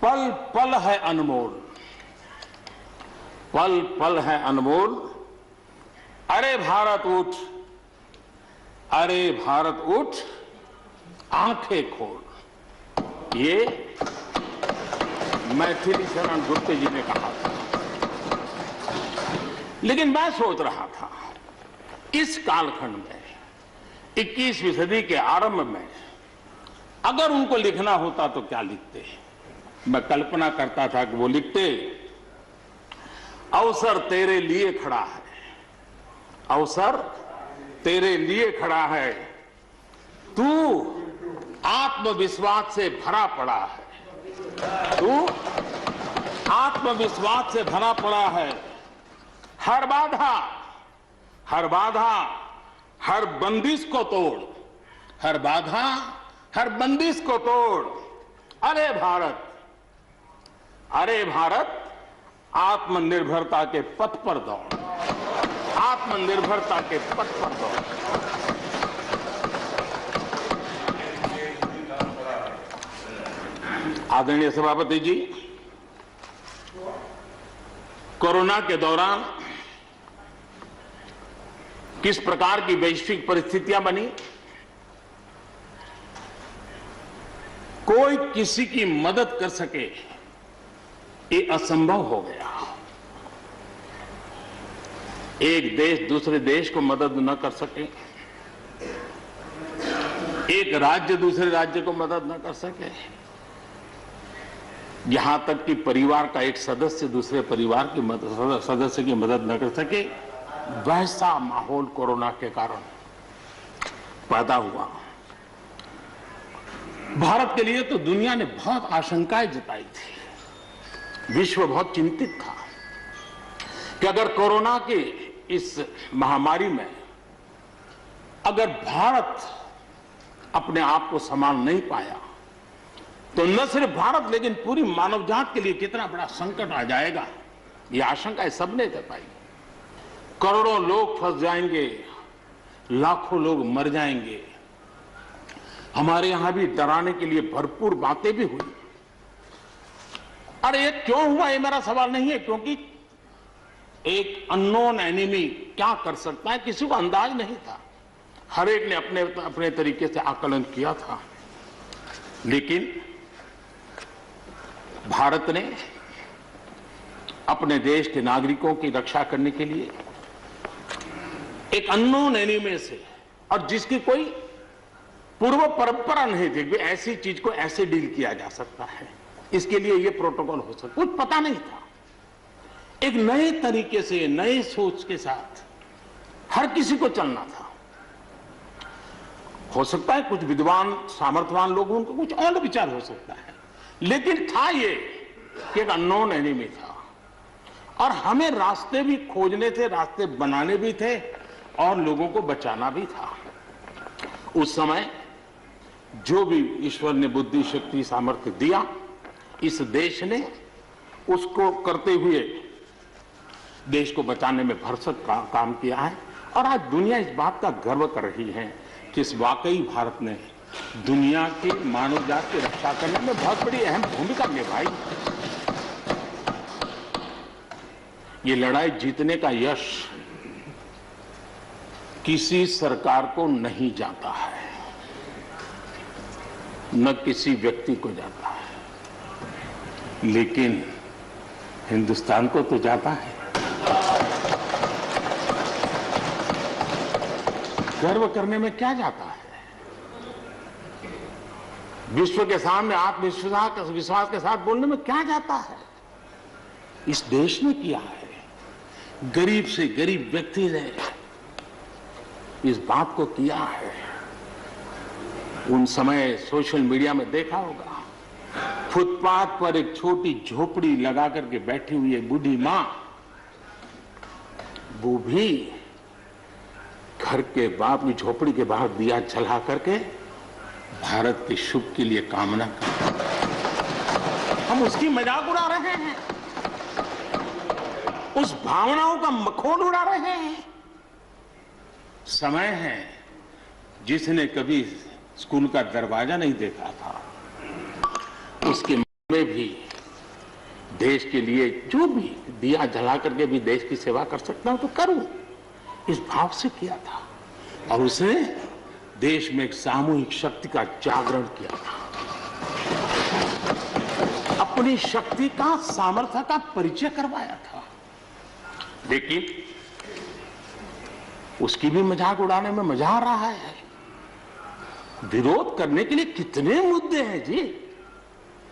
पल पल है अनमोल, पल पल है अनमोल। अरे भारत उठ, अरे भारत उठ, आंखें खोल। ये मैथिली शरण गुप्ते जी ने कहा था। लेकिन मैं सोच रहा था इस कालखंड में 21वीं सदी के आरंभ में अगर उनको लिखना होता तो क्या लिखते। मैं कल्पना करता था कि वो लिखते, अवसर तेरे लिए खड़ा है, अवसर तेरे लिए खड़ा है, तू आत्मविश्वास से भरा पड़ा है, तू आत्मविश्वास से भरा पड़ा है। हर बाधा, हर बाधा, हर बंदिश को तोड़, हर बाधा, हर बंदिश को तोड़। अरे भारत, अरे भारत, आत्मनिर्भरता के पथ पर दौड़, आत्मनिर्भरता के पथ पर दौड़। आदरणीय सभापति जी, कोरोना के दौरान किस प्रकार की वैश्विक परिस्थितियां बनी, कोई किसी की मदद कर सके ये असंभव हो गया। एक देश दूसरे देश को मदद न कर सके, एक राज्य दूसरे राज्य को मदद न कर सके, यहां तक कि परिवार का एक सदस्य दूसरे परिवार की सदस्य की मदद न कर सके, वैसा माहौल कोरोना के कारण पैदा हुआ। भारत के लिए तो दुनिया ने बहुत आशंकाएं जताई थी, विश्व बहुत चिंतित था कि अगर कोरोना के इस महामारी में अगर भारत अपने आप को संभाल नहीं पाया तो न सिर्फ भारत लेकिन पूरी मानव जात के लिए कितना बड़ा संकट आ जाएगा, ये आशंकाएं सबने जताई। करोड़ों लोग फंस जाएंगे, लाखों लोग मर जाएंगे। हमारे यहां भी डराने के लिए भरपूर बातें भी हुई। अरे ये क्यों हुआ, ये मेरा सवाल नहीं है, क्योंकि एक अननोन एनिमी क्या कर सकता है किसी को अंदाज नहीं था। हर एक ने अपने अपने तरीके से आकलन किया था। लेकिन भारत ने अपने देश के नागरिकों की रक्षा करने के लिए एक अननोन एनिमी से, और जिसकी कोई पूर्व परंपरा नहीं थी कि ऐसी चीज को ऐसे डील किया जा सकता है, इसके लिए ये प्रोटोकॉल हो सकता, कुछ पता नहीं था। एक नए तरीके से, नए सोच के साथ हर किसी को चलना था। हो सकता है कुछ विद्वान सामर्थ्यवान लोगों को कुछ और विचार हो सकता है, लेकिन था ये कि एक अननोन एनिमी था और हमें रास्ते भी खोजने थे, रास्ते बनाने भी थे और लोगों को बचाना भी था। उस समय जो भी ईश्वर ने बुद्धि शक्ति सामर्थ्य दिया, इस देश ने उसको करते हुए देश को बचाने में भरसक काम किया है। और आज दुनिया इस बात का गर्व कर रही है कि इस वाकई भारत ने दुनिया की मानव जात की रक्षा करने में बहुत बड़ी अहम भूमिका निभाई। ये लड़ाई जीतने का यश किसी सरकार को नहीं जाता है, न किसी व्यक्ति को जाता है, लेकिन हिंदुस्तान को तो जाता है। गर्व करने में क्या जाता है? विश्व के सामने आत्मविश्वास के साथ बोलने में क्या जाता है? इस देश ने किया है। गरीब से गरीब व्यक्ति ने इस बात को किया है। उन समय सोशल मीडिया में देखा होगा, फुटपाथ पर एक छोटी झोपड़ी लगा करके बैठी हुई एक बूढ़ी मां, वो भी घर के बाप की झोपड़ी के बाहर दिया जला करके भारत के शुभ के लिए कामना करते। हम उसकी मजाक उड़ा रहे हैं, उस भावनाओं का मखौल उड़ा रहे हैं। समय है, जिसने कभी स्कूल का दरवाजा नहीं देखा था, उसके मन में भी देश के लिए जो भी दिया जला करके भी देश की सेवा कर सकता हूं तो करूं, इस भाव से किया था। और उसने देश में एक सामूहिक शक्ति का जागरण किया था, अपनी शक्ति का, सामर्थ्य का परिचय करवाया था। लेकिन उसकी भी मजाक उड़ाने में मजा आ रहा है। विरोध करने के लिए कितने मुद्दे हैं जी।